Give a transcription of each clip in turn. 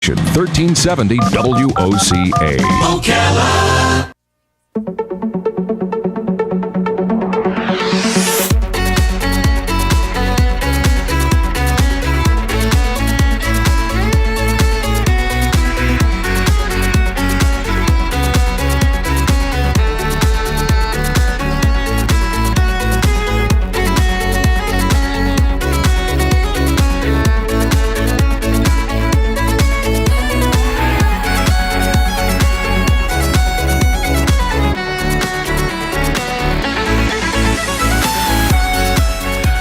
station, 1370 WOCA. Ocala.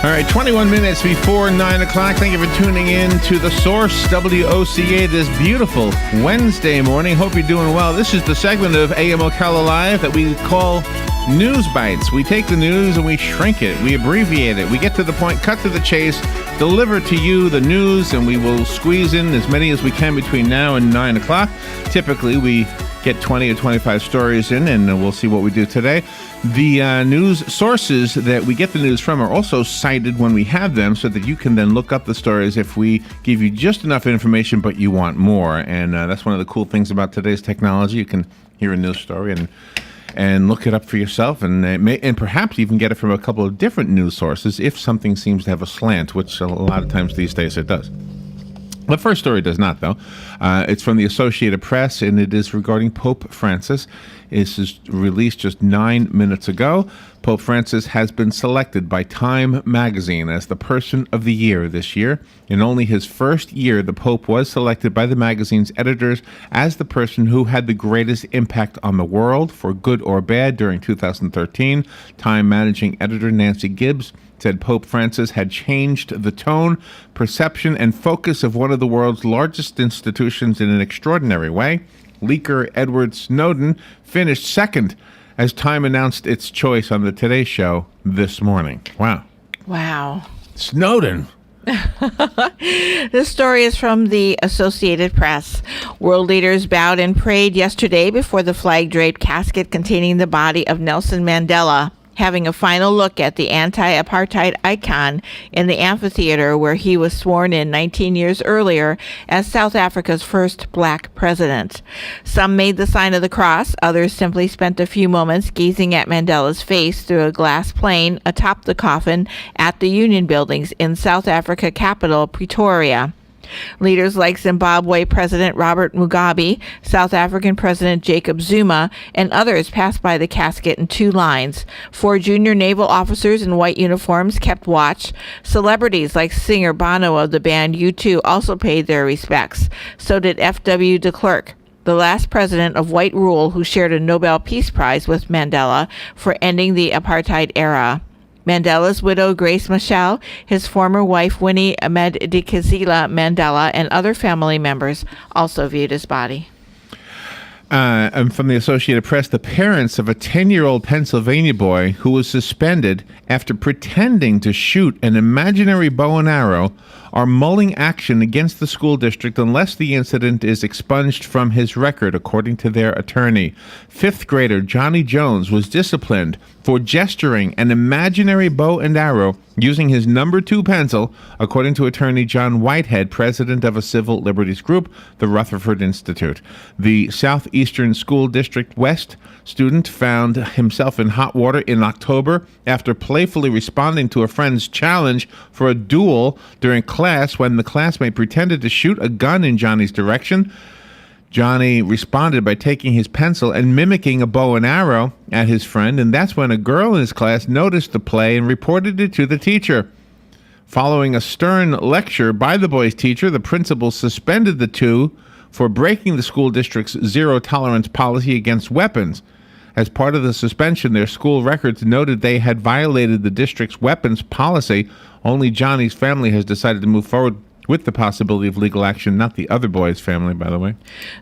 All right, 21 minutes before 9 o'clock. Thank you for tuning in to The Source, WOCA, this beautiful Wednesday morning. Hope you're doing well. This is the segment of AM Ocala Live that we call News Bites. We take the news and we shrink it. We abbreviate it. We get to the point, cut to the chase, deliver to you the news, and we will squeeze in as many as we can between now and 9 o'clock. Typically, we get 20 or 25 stories in, and we'll see what we do today. The news sources that we get the news from are also cited when we have them so that you can then look up the stories if we give you just enough information but you want more. And that's one of the cool things about today's technology. You can hear a news story and look it up for yourself, and perhaps even get it from a couple of different news sources if something seems to have a slant, which a lot of times these days it does. The first story does not, though. It's from the Associated Press, and it is regarding Pope Francis. This is released just 9 minutes ago. Pope Francis has been selected by Time magazine as the Person of the Year this year. In only his first year, the Pope was selected by the magazine's editors as the person who had the greatest impact on the world, for good or bad, during 2013. Time managing editor Nancy Gibbs said Pope Francis had changed the tone, perception, and focus of one of the world's largest institutions in an extraordinary way. Leaker Edward Snowden finished second as Time announced its choice on the Today Show this morning. Wow. Snowden. This story is from the Associated Press. World leaders bowed and prayed yesterday before the flag-draped casket containing the body of Nelson Mandela, having a final look at the anti-apartheid icon in the amphitheater where he was sworn in 19 years earlier as South Africa's first black president. Some made the sign of the cross, others simply spent a few moments gazing at Mandela's face through a glass plane atop the coffin at the Union Buildings in South Africa capital Pretoria. Leaders like Zimbabwe President Robert Mugabe, South African President Jacob Zuma, and others passed by the casket in two lines. 4 junior naval officers in white uniforms kept watch. Celebrities like singer Bono of the band U2 also paid their respects. So did F.W. de Klerk, the last president of white rule who shared a Nobel Peace Prize with Mandela for ending the apartheid era. Mandela's widow, Grace Machel, his former wife, Winnie Madikizela Mandela, and other family members also viewed his body. And from the Associated Press, the parents of a 10-year-old Pennsylvania boy who was suspended after pretending to shoot an imaginary bow and arrow are mulling action against the school district unless the incident is expunged from his record, according to their attorney. 5th grader Johnny Jones was disciplined for gesturing an imaginary bow and arrow using his number 2 pencil, according to attorney John Whitehead, president of a civil liberties group, the Rutherford Institute. The Southeastern School District West student found himself in hot water in October after playfully responding to a friend's challenge for a duel during class when the classmate pretended to shoot a gun in Johnny's direction. Johnny responded by taking his pencil and mimicking a bow and arrow at his friend, and that's when a girl in his class noticed the play and reported it to the teacher. Following a stern lecture by the boy's teacher, the principal suspended the two for breaking the school district's zero-tolerance policy against weapons. As part of the suspension, their school records noted they had violated the district's weapons policy. Only Johnny's family has decided to move forward with the possibility of legal action, not the other boy's family, by the way.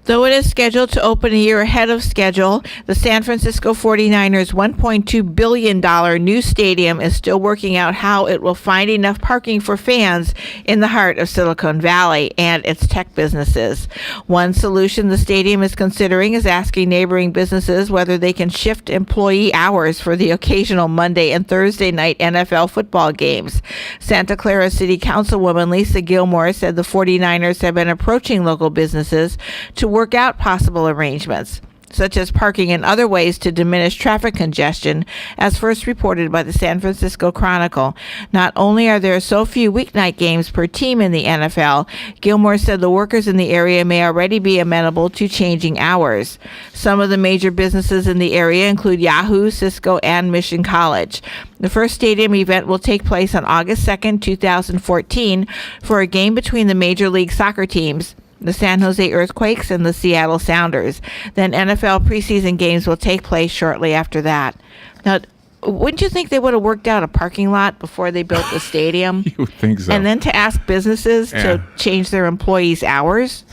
Though it is scheduled to open a year ahead of schedule, the San Francisco 49ers' $1.2 billion new stadium is still working out how it will find enough parking for fans in the heart of Silicon Valley and its tech businesses. One solution the stadium is considering is asking neighboring businesses whether they can shift employee hours for the occasional Monday and Thursday night NFL football games. Santa Clara City Councilwoman Lisa Gilmore Gilmore said the 49ers have been approaching local businesses to work out possible arrangements, such as parking and other ways to diminish traffic congestion, as first reported by the San Francisco Chronicle. Not only are there so few weeknight games per team in the NFL, Gilmore said the workers in the area may already be amenable to changing hours. Some of the major businesses in the area include Yahoo, Cisco, and Mission College. The first stadium event will take place on August 2nd, 2014, for a game between the Major League Soccer teams, the San Jose Earthquakes and the Seattle Sounders. Then NFL preseason games will take place shortly after that. Now, wouldn't you think they would have worked out a parking lot before they built the stadium? You would think so. And then to ask businesses to change their employees' hours?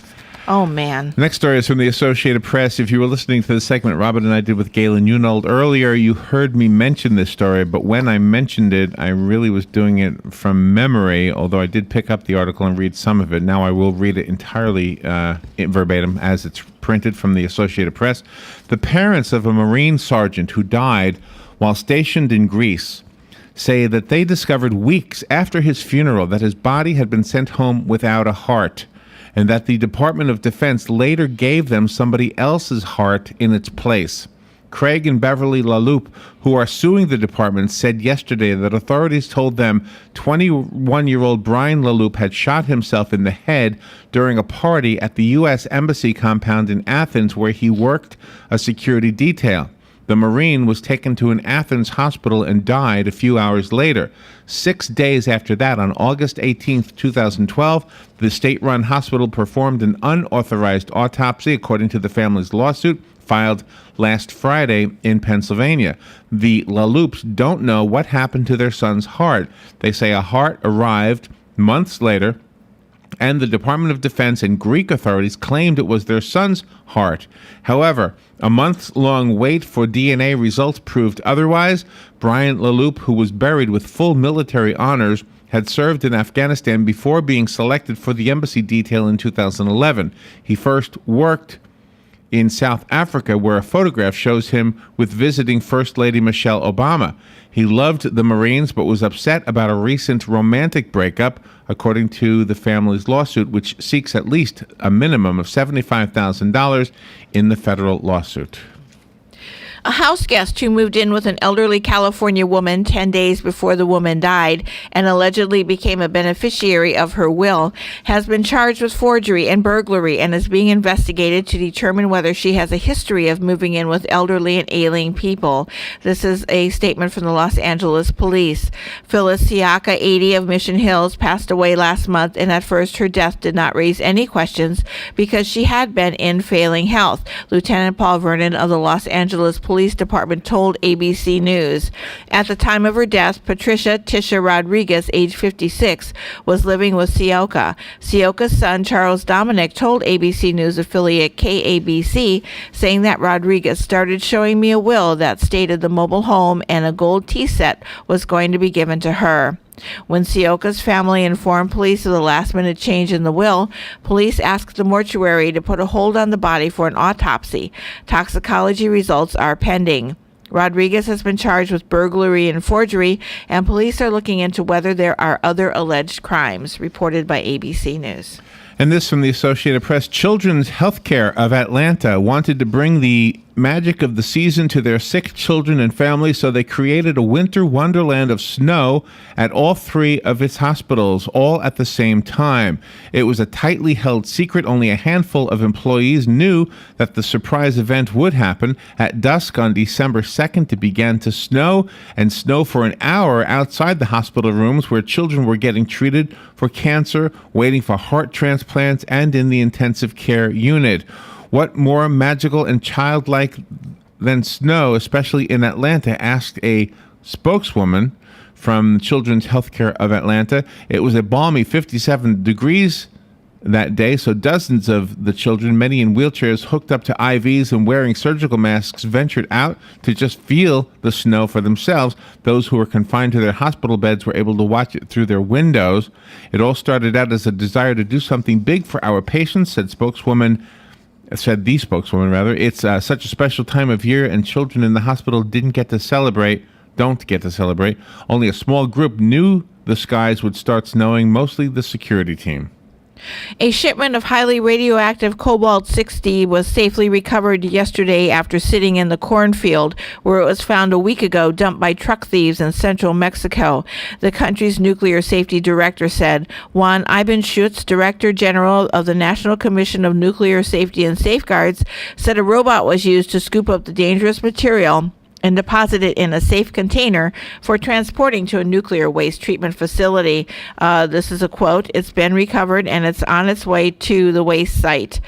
Oh, man. Next story is from the Associated Press. If you were listening to the segment Robin and I did with Galen Unold earlier, you heard me mention this story, but when I mentioned it, I really was doing it from memory, although I did pick up the article and read some of it. Now I will read it entirely verbatim as it's printed from the Associated Press. The parents of a Marine sergeant who died while stationed in Greece say that they discovered weeks after his funeral that his body had been sent home without a heart, and that the Department of Defense later gave them somebody else's heart in its place. Craig and Beverly LaLoupe, who are suing the department, said yesterday that authorities told them 21-year-old Brian LaLoupe had shot himself in the head during a party at the U.S. Embassy compound in Athens where he worked a security detail. The Marine was taken to an Athens hospital and died a few hours later. 6 days after that, on August 18, 2012, the state-run hospital performed an unauthorized autopsy, according to the family's lawsuit, filed last Friday in Pennsylvania. The LaLoupes don't know what happened to their son's heart. They say a heart arrived months later, and the Department of Defense and Greek authorities claimed it was their son's heart. However, a months-long wait for DNA results proved otherwise. Brian LaLoupe, who was buried with full military honors, had served in Afghanistan before being selected for the embassy detail in 2011. He first worked in South Africa, where a photograph shows him with visiting First Lady Michelle Obama. He loved the Marines, but was upset about a recent romantic breakup, according to the family's lawsuit, which seeks at least a minimum of $75,000 in the federal lawsuit. A house guest who moved in with an elderly California woman 10 days before the woman died and allegedly became a beneficiary of her will has been charged with forgery and burglary and is being investigated to determine whether she has a history of moving in with elderly and ailing people. This is a statement from the Los Angeles police. Phyllis Siaka, 80, of Mission Hills, passed away last month, and at first her death did not raise any questions because she had been in failing health. Lieutenant Paul Vernon of the Los Angeles Police Department told ABC News. At the time of her death, Patricia Tisha Rodriguez, age 56, was living with Sioka. Sioka's son, Charles Dominic, told ABC News affiliate KABC, saying that Rodriguez started showing me a will that stated the mobile home and a gold tea set was going to be given to her. When Sioka's family informed police of the last-minute change in the will, police asked the mortuary to put a hold on the body for an autopsy. Toxicology results are pending. Rodriguez has been charged with burglary and forgery, and police are looking into whether there are other alleged crimes, reported by ABC News. And this from the Associated Press. Children's Healthcare of Atlanta wanted to bring the magic of the season to their sick children and families, so they created a winter wonderland of snow at all three of its hospitals, all at the same time. It was a tightly held secret. Only a handful of employees knew that the surprise event would happen. At dusk on December 2nd, it began to snow, and snow for an hour outside the hospital rooms where children were getting treated for cancer, waiting for heart transplants, and in the intensive care unit. What more magical and childlike than snow, especially in Atlanta, asked a spokeswoman from Children's Healthcare of Atlanta. It was a balmy 57 degrees that day, so dozens of the children, many in wheelchairs hooked up to IVs and wearing surgical masks, ventured out to just feel the snow for themselves. Those who were confined to their hospital beds were able to watch it through their windows. It all started out as a desire to do something big for our patients, said the spokeswoman. It's such a special time of year, and children in the hospital don't get to celebrate. Only a small group knew the skies would start snowing, mostly the security team. A shipment of highly radioactive cobalt-60 was safely recovered yesterday after sitting in the cornfield where it was found a week ago, dumped by truck thieves in central Mexico. The country's nuclear safety director said. Juan Ibenschutz, director general of the National Commission of Nuclear Safety and Safeguards, said a robot was used to scoop up the dangerous material and deposit it in a safe container for transporting to a nuclear waste treatment facility. This is a quote. "It's been recovered and it's on its way to the waste site."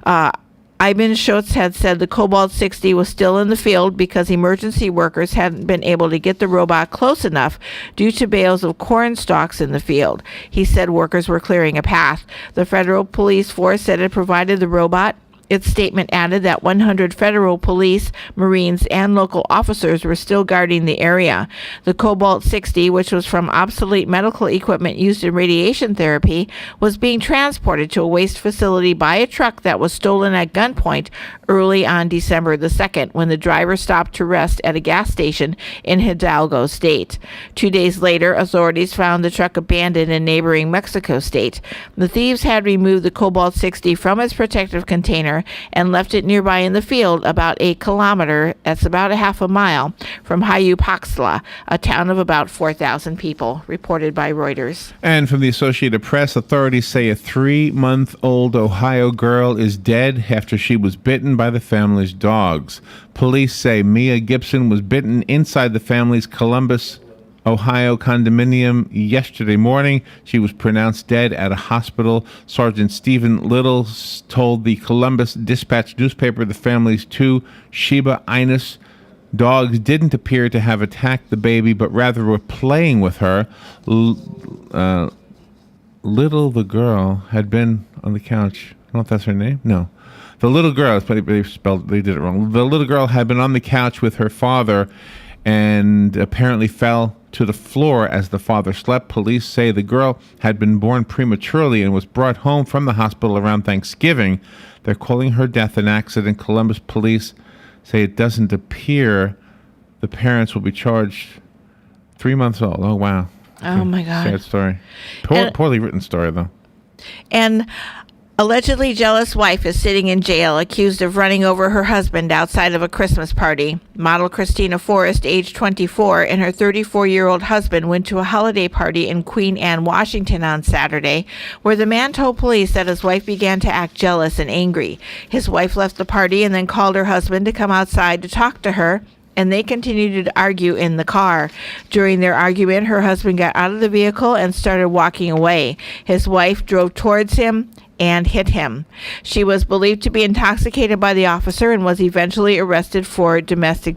Iben Schutz had said the Cobalt-60 was still in the field because emergency workers hadn't been able to get the robot close enough due to bales of corn stalks in the field. He said workers were clearing a path. The federal police force said it provided the robot. Its statement added that 100 federal police, Marines, and local officers were still guarding the area. The Cobalt-60, which was from obsolete medical equipment used in radiation therapy, was being transported to a waste facility by a truck that was stolen at gunpoint early on December the 2nd, when the driver stopped to rest at a gas station in Hidalgo State. 2 days later, authorities found the truck abandoned in neighboring Mexico State. The thieves had removed the Cobalt-60 from its protective container and left it nearby in the field about 8 kilometers, that's about a half a mile, from Hayupaxtla, a town of about 4,000 people, reported by Reuters. And from the Associated Press, authorities say a 3-month-old Ohio girl is dead after she was bitten by the family's dogs. Police say Mia Gibson was bitten inside the family's Columbus, Ohio condominium yesterday morning. She was pronounced dead at a hospital. Sergeant Stephen Little told the Columbus Dispatch newspaper the family's 2 Shiba Inu dogs didn't appear to have attacked the baby, but rather were playing with her. Little, the girl, had been on the couch. I don't know if that's her name. No. The little girl, they did it wrong. The little girl had been on the couch with her father and apparently fell to the floor as the father slept. Police say the girl had been born prematurely and was brought home from the hospital around Thanksgiving. They're calling her death an accident. Columbus police say it doesn't appear the parents will be charged. 3 months old. Oh, wow. Oh, my God. Sad story. Poorly written story, though. And allegedly jealous wife is sitting in jail accused of running over her husband outside of a Christmas party. Model Christina Forrest, age 24, and her 34-year-old husband went to a holiday party in Queen Anne, Washington on Saturday, where the man told police that his wife began to act jealous and angry. His wife left the party and then called her husband to come outside to talk to her, and they continued to argue in the car. During their argument, her husband got out of the vehicle and started walking away. His wife drove towards him and hit him. She was believed to be intoxicated by the officer and was eventually arrested for domestic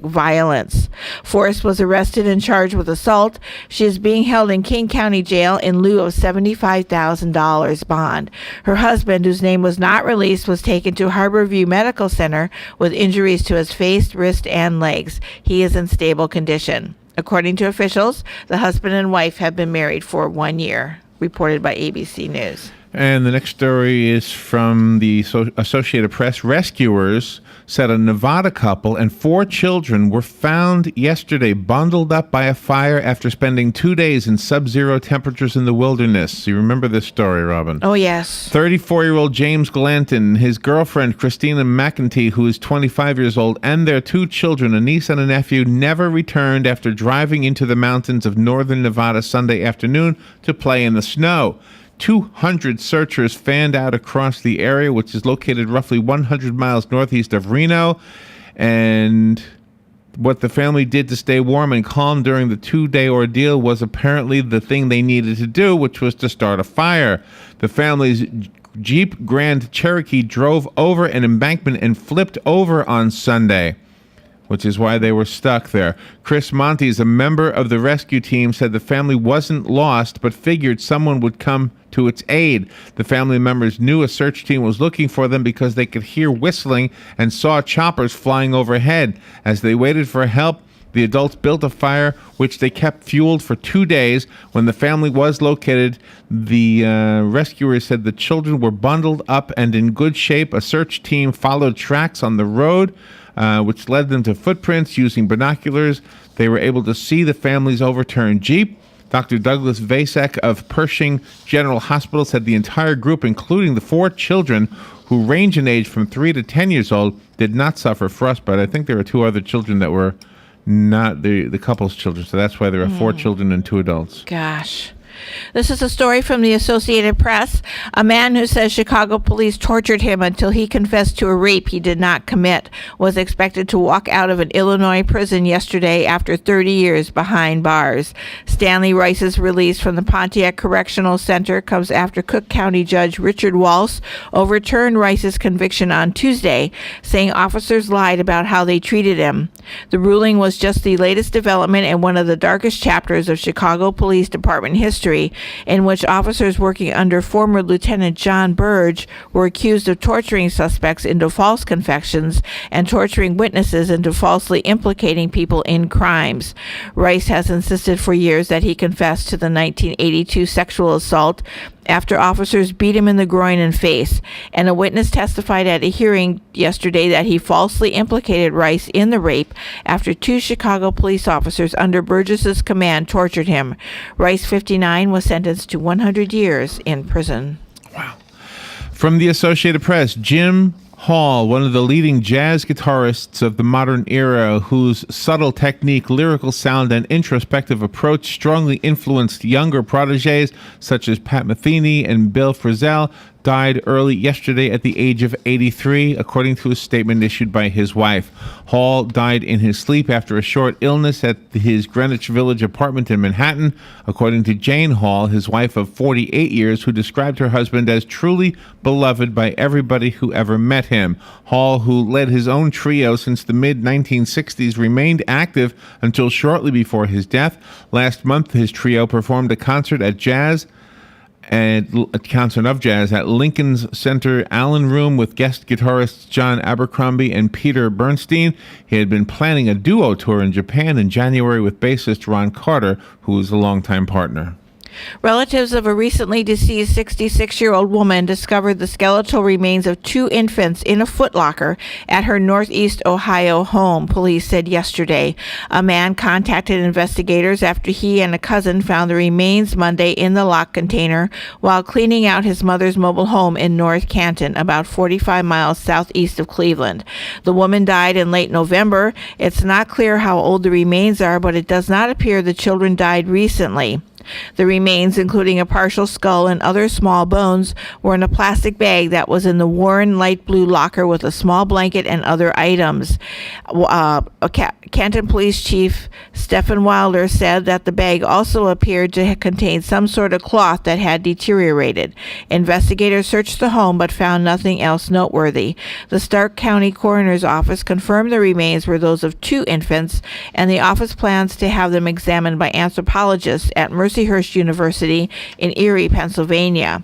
violence. Forrest was arrested and charged with assault. She is being held in King County Jail in lieu of $75,000 bond. Her husband, whose name was not released, was taken to Harborview Medical Center with injuries to his face, wrist, and legs. He is in stable condition. According to officials, the husband and wife have been married for 1 year, reported by ABC News. And the next story is from the Associated Press. Rescuers said a Nevada couple and 4 children were found yesterday bundled up by a fire after spending 2 days in sub-zero temperatures in the wilderness. You remember this story, Robin? Oh, yes. 34-year-old James Glanton, his girlfriend Christina McEntee, who is 25 years old, and their 2 children, a niece and a nephew, never returned after driving into the mountains of northern Nevada Sunday afternoon to play in the snow. 200 searchers fanned out across the area, which is located roughly 100 miles northeast of Reno. And what the family did to stay warm and calm during the 2-day ordeal was apparently the thing they needed to do, which was to start a fire. The family's Jeep Grand Cherokee drove over an embankment and flipped over on Sunday, which is why they were stuck there. Chris Montes, a member of the rescue team, said the family wasn't lost, but figured someone would come to its aid. The family members knew a search team was looking for them because they could hear whistling and saw choppers flying overhead. As they waited for help, The adults built a fire, which they kept fueled for 2 days. When the family was located, the rescuers said the children were bundled up and in good shape. A search team followed tracks on the road, which led them to footprints. Using binoculars, they were able to see the family's overturned Jeep. Dr. Douglas Vasek of Pershing General Hospital said the entire group, including the 4 children who range in age from 3 to 10 years old, did not suffer frostbite. I think there were 2 other children that were not the couple's children, so that's why there are 4 children and 2 adults. Gosh. This is a story from the Associated Press. A man who says Chicago police tortured him until he confessed to a rape he did not commit was expected to walk out of an Illinois prison yesterday after 30 years behind bars. Stanley Rice's release from the Pontiac Correctional Center comes after Cook County Judge Richard Walsh overturned Rice's conviction on Tuesday, saying officers lied about how they treated him. The ruling was just the latest development in one of the darkest chapters of Chicago Police Department history, in which officers working under former Lieutenant John Burge were accused of torturing suspects into false confessions and torturing witnesses into falsely implicating people in crimes. Rice has insisted for years that he confessed to the 1982 sexual assault after officers beat him in the groin and face, and a witness testified at a hearing yesterday that he falsely implicated Rice in the rape after 2 Chicago police officers under Burgess's command tortured him. Rice, 59, was sentenced to 100 years in prison. Wow. From the Associated Press, Jim Hall, one of the leading jazz guitarists of the modern era, whose subtle technique, lyrical sound, and introspective approach strongly influenced younger protégés such as Pat Metheny and Bill Frisell, died early yesterday at the age of 83, according to a statement issued by his wife. Hall died in his sleep after a short illness at his Greenwich Village apartment in Manhattan, according to Jane Hall, his wife of 48 years, who described her husband as truly beloved by everybody who ever met him. Hall, who led his own trio since the mid-1960s, remained active until shortly before his death. Last month, his trio performed a concert of jazz at Lincoln's Center Allen Room with guest guitarists John Abercrombie and Peter Bernstein. He had been planning a duo tour in Japan in January with bassist Ron Carter, who was a longtime partner. Relatives of a recently deceased 66-year-old woman discovered the skeletal remains of 2 infants in a footlocker at her Northeast Ohio home, police said yesterday. A man contacted investigators after he and a cousin found the remains Monday in the lock container while cleaning out his mother's mobile home in North Canton, about 45 miles southeast of Cleveland. The woman died in late November. It's not clear how old the remains are, but it does not appear the children died recently. The remains, including a partial skull and other small bones, were in a plastic bag that was in the worn light blue locker with a small blanket and other items. Canton Police Chief Stephen Wilder said that the bag also appeared to contain some sort of cloth that had deteriorated. Investigators searched the home but found nothing else noteworthy. The Stark County Coroner's Office confirmed the remains were those of 2 infants, and the office plans to have them examined by anthropologists at Mercyhurst University in Erie, Pennsylvania.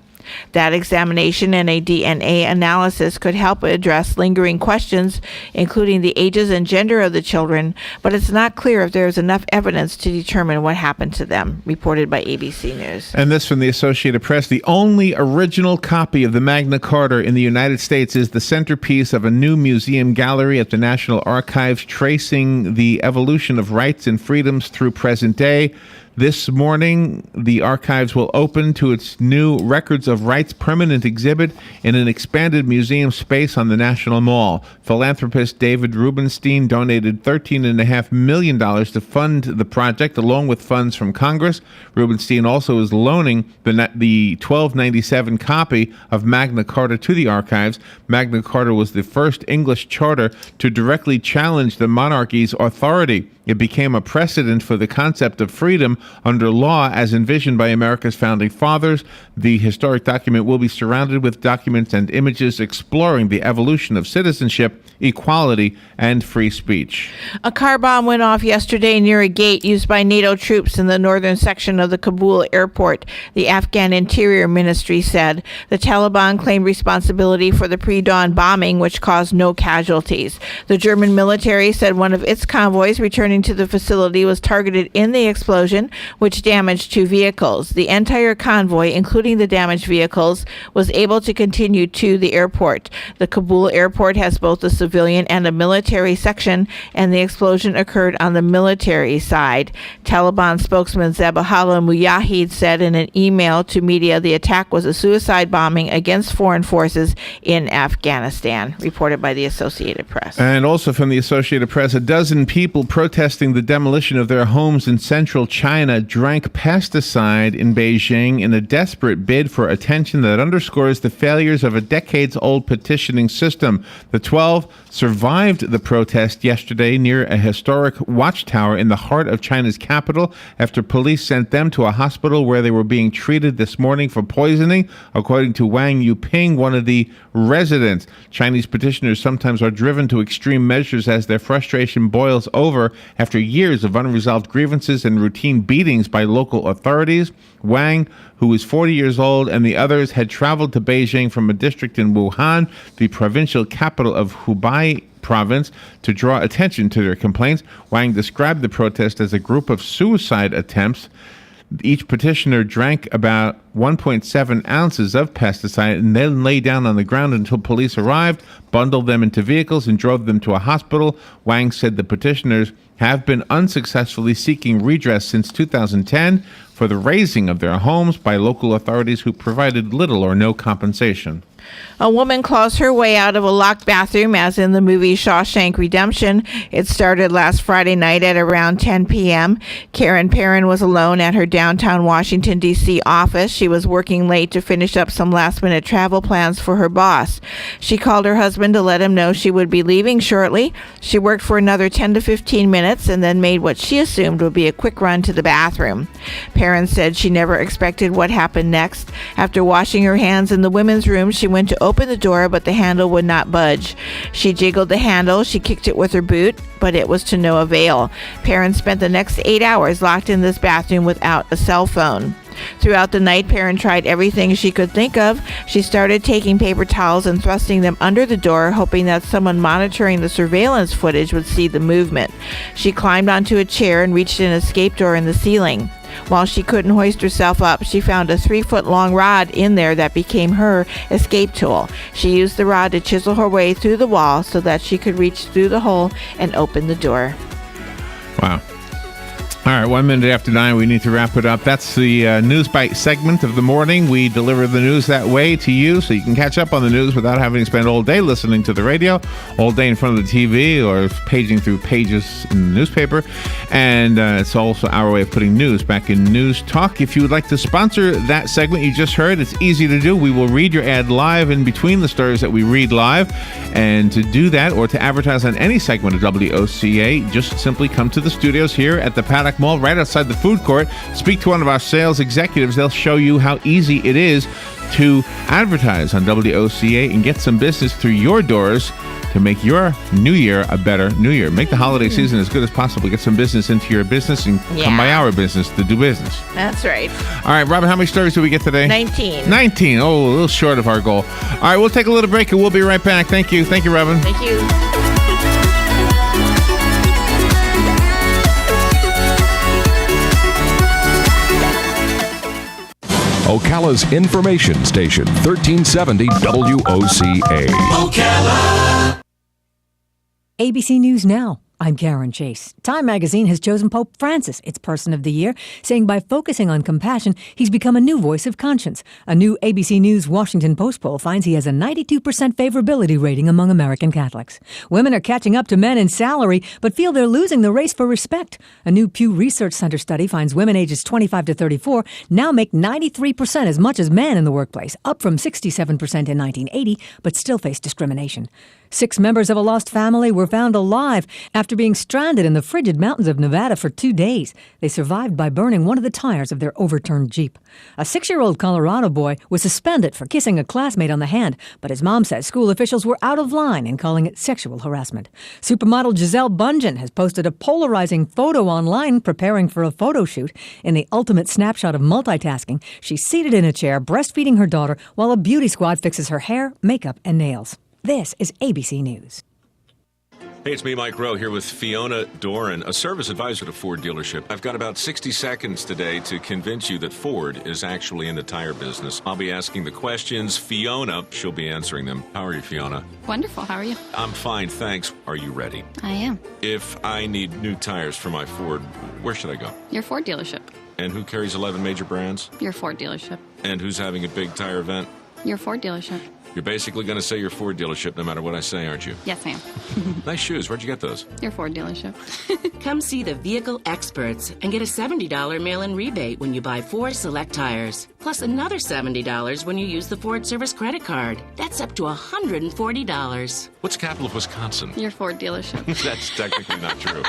That examination and a DNA analysis could help address lingering questions, including the ages and gender of the children, but it's not clear if there is enough evidence to determine what happened to them, reported by ABC News. And this from the Associated Press. The only original copy of the Magna Carta in the United States is the centerpiece of a new museum gallery at the National Archives, tracing the evolution of rights and freedoms through present day. This morning, the archives will open to its new Records of Rights permanent exhibit in an expanded museum space on the National Mall. Philanthropist David Rubenstein donated $13.5 million to fund the project, along with funds from Congress. Rubenstein also is loaning the 1297 copy of Magna Carta to the archives. Magna Carta was the first English charter to directly challenge the monarchy's authority. It became a precedent for the concept of freedom under law as envisioned by America's founding fathers. The historic document will be surrounded with documents and images exploring the evolution of citizenship, equality, and free speech. A car bomb went off yesterday near a gate used by NATO troops in the northern section of the Kabul airport, the Afghan Interior Ministry said. The Taliban claimed responsibility for the pre-dawn bombing, which caused no casualties. The German military said one of its convoys returning to the facility was targeted in the explosion, which damaged 2 vehicles. The entire convoy, including the damaged vehicles, was able to continue to the airport. The Kabul airport has both a civilian and a military section, and the explosion occurred on the military side. Taliban spokesman Zabihullah Mujahid said in an email to media the attack was a suicide bombing against foreign forces in Afghanistan, reported by the Associated Press. And also from the Associated Press, a dozen people protesting the demolition of their homes in central China drank pesticide in Beijing in a desperate bid for attention that underscores the failures of a decades-old petitioning system. The 12 survived the protest yesterday near a historic watchtower in the heart of China's capital after police sent them to a hospital where they were being treated this morning for poisoning, according to Wang Yuping, one of the residents. Chinese petitioners sometimes are driven to extreme measures as their frustration boils over after years of unresolved grievances and routine beatings by local authorities. Wang, who is 40 years old, and the others had traveled to Beijing from a district in Wuhan, the provincial capital of Hubei province, to draw attention to their complaints. Wang described the protest as a group of suicide attempts. Each petitioner drank about 1.7 ounces of pesticide and then lay down on the ground until police arrived, bundled them into vehicles, and drove them to a hospital. Wang said the petitioners have been unsuccessfully seeking redress since 2010 for the razing of their homes by local authorities who provided little or no compensation. A woman claws her way out of a locked bathroom, as in the movie Shawshank Redemption. It started last Friday night at around 10 p.m. Karen Perrin was alone at her downtown Washington, D.C. office. She was working late to finish up some last-minute travel plans for her boss. She called her husband to let him know she would be leaving shortly. She worked for another 10 to 15 minutes and then made what she assumed would be a quick run to the bathroom. Perrin said she never expected what happened next. After washing her hands in the women's room, she went to open the door, but the handle would not budge. She jiggled the handle, she kicked it with her boot, but it was to no avail. Perrin spent the next 8 hours locked in this bathroom without a cell phone. Throughout the night, Perrin tried everything she could think of. She started taking paper towels and thrusting them under the door, hoping that someone monitoring the surveillance footage would see the movement. She climbed onto a chair and reached an escape door in the ceiling. While she couldn't hoist herself up, she found a 3-foot-long rod in there that became her escape tool. She used the rod to chisel her way through the wall so that she could reach through the hole and open the door. Wow. All right, 1 minute after 9, we need to wrap it up. That's the News Bite segment of the morning. We deliver the news that way to you so you can catch up on the news without having to spend all day listening to the radio, all day in front of the TV, or paging through pages in the newspaper. And it's also our way of putting news back in News Talk. If you would like to sponsor that segment you just heard, it's easy to do. We will read your ad live in between the stories that we read live. And to do that, or to advertise on any segment of WOCA, just simply come to the studios here at the Paddock Mall right outside the food court. Speak to one of our sales executives. They'll show you how easy it is to advertise on WOCA and get some business through your doors to make your new year a better new year. Make the holiday season as good as possible. Get some business into your business and come by our business to do business. That's right. All right, Robin, how many stories did we get today? 19. 19. Oh, a little short of our goal. All right, we'll take a little break and we'll be right back. Thank you. Thank you, Robin. Thank you. Ocala's information station, 1370 WOCA. Ocala. ABC News Now. I'm Karen Chase. Time magazine has chosen Pope Francis its Person of the Year, saying by focusing on compassion, he's become a new voice of conscience. A new ABC News Washington Post poll finds he has a 92% favorability rating among American Catholics. Women are catching up to men in salary, but feel they're losing the race for respect. A new Pew Research Center study finds women ages 25 to 34 now make 93% as much as men in the workplace, up from 67% in 1980, but still face discrimination. 6 members of a lost family were found alive after after being stranded in the frigid mountains of Nevada for 2 days. They survived by burning one of the tires of their overturned Jeep. A 6-year-old Colorado boy was suspended for kissing a classmate on the hand, but his mom says school officials were out of line in calling it sexual harassment. Supermodel Giselle Bundchen has posted a polarizing photo online preparing for a photo shoot. In the ultimate snapshot of multitasking, she's seated in a chair, breastfeeding her daughter, while a beauty squad fixes her hair, makeup, and nails. This is ABC News. Hey, it's me, Mike Rowe, here with Fiona Doran, a service advisor to Ford dealership. I've got about 60 seconds today to convince you that Ford is actually in the tire business. I'll be asking the questions. Fiona, she'll be answering them. How are you, Fiona? Wonderful. How are you? I'm fine, thanks. Are you ready? I am. If I need new tires for my Ford, where should I go? Your Ford dealership. And who carries 11 major brands? Your Ford dealership. And who's having a big tire event? Your Ford dealership. You're basically going to say your Ford dealership no matter what I say, aren't you? Yes, I am. Nice shoes. Where'd you get those? Your Ford dealership. Come see the vehicle experts and get a $70 mail-in rebate when you buy Ford Select tires. Plus another $70 when you use the Ford Service credit card. That's up to $140. What's the capital of Wisconsin? Your Ford dealership. That's technically not true.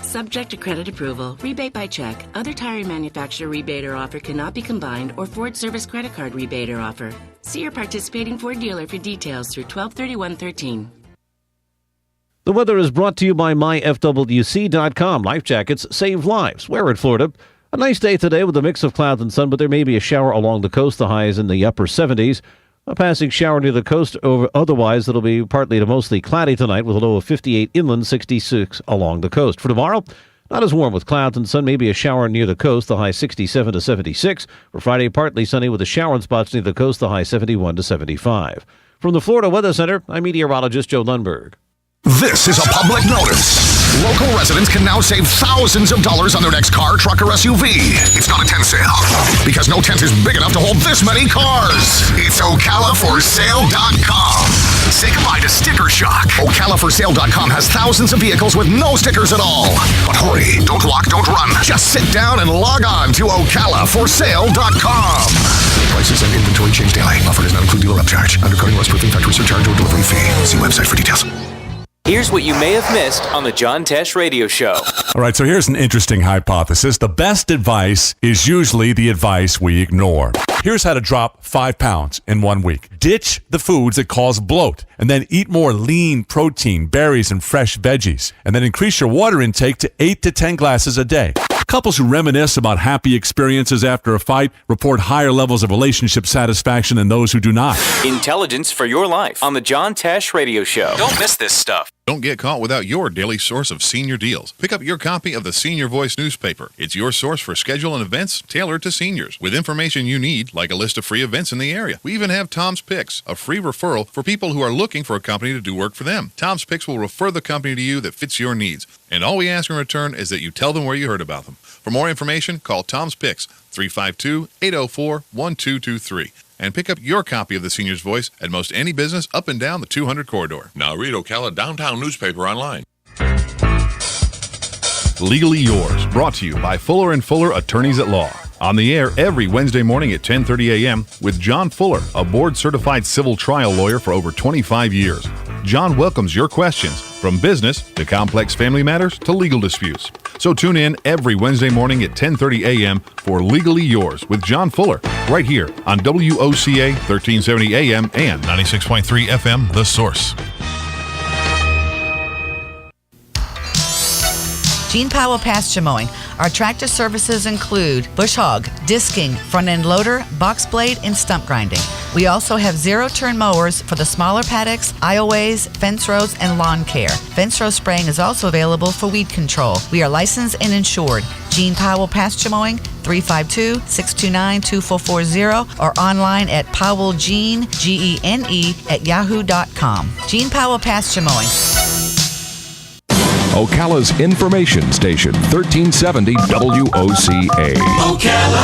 Subject to credit approval. Rebate by check. Other tire manufacturer rebate or offer cannot be combined, or Ford Service credit card rebate or offer. See your participating Ford dealer for details through 12/31/13. The weather is brought to you by myfwc.com. Life jackets save lives. Wear it, Florida. A nice day today with a mix of clouds and sun, but there may be a shower along the coast. The high is in the upper 70s. A passing shower near the coast. Otherwise, it'll be partly to mostly cloudy tonight with a low of 58 inland, 66 along the coast. For tomorrow, not as warm with clouds and sun, maybe a shower near the coast, the high 67 to 76. For Friday, partly sunny with a shower in spots near the coast, the high 71 to 75. From the Florida Weather Center, I'm meteorologist Joe Lundberg. This is a public notice. Local residents can now save thousands of dollars on their next car, truck, or SUV. It's not a tent sale, because no tent is big enough to hold this many cars. It's OcalaForSale.com. Say goodbye to sticker shock. OcalaForSale.com has thousands of vehicles with no stickers at all. But hurry, don't walk, don't run. Just sit down and log on to OcalaForSale.com. Prices and inventory change daily. Offer does not include dealer upcharge, undercutting, loss proofing, factory surcharge, or delivery fee. See website for details. Here's what you may have missed on the John Tesh Radio Show. All right, so here's an interesting hypothesis. The best advice is usually the advice we ignore. Here's how to drop 5 pounds in 1 week. Ditch the foods that cause bloat, and then eat more lean protein, berries, and fresh veggies. And then increase your water intake to 8 to 10 glasses a day. Couples who reminisce about happy experiences after a fight report higher levels of relationship satisfaction than those who do not. Intelligence for your life on the John Tesh Radio Show. Don't miss this stuff. Don't get caught without your daily source of senior deals. Pick up your copy of the Senior Voice newspaper. It's your source for schedule and events tailored to seniors, with information you need, like a list of free events in the area. We even have Tom's Picks, a free referral for people who are looking for a company to do work for them. Tom's Picks will refer the company to you that fits your needs, and all we ask in return is that you tell them where you heard about them. For more information, call Tom's Picks, 352-804-1223. And pick up your copy of the Senior's Voice at most any business up and down the 200 corridor. Now read Ocala Downtown newspaper online. Legally Yours, brought to you by Fuller & Fuller Attorneys at Law. On the air every Wednesday morning at 10:30 a.m. with John Fuller, a board-certified civil trial lawyer for over 25 years. John welcomes your questions, from business to complex family matters to legal disputes. So tune in every Wednesday morning at 10:30 a.m. for Legally Yours with John Fuller, right here on WOCA 1370 AM and 96.3 FM, The Source. Gene Powell Pasture Mowing. Our tractor services include bush hog, disking, front end loader, box blade, and stump grinding. We also have zero-turn mowers for the smaller paddocks, aisleways, fence rows, and lawn care. Fence row spraying is also available for weed control. We are licensed and insured. Gene Powell Pasture Mowing, 352-629-2440, or online at powellgene, Gene, at yahoo.com. Gene Powell Pasture Mowing. Ocala's information station, 1370 WOCA. Ocala.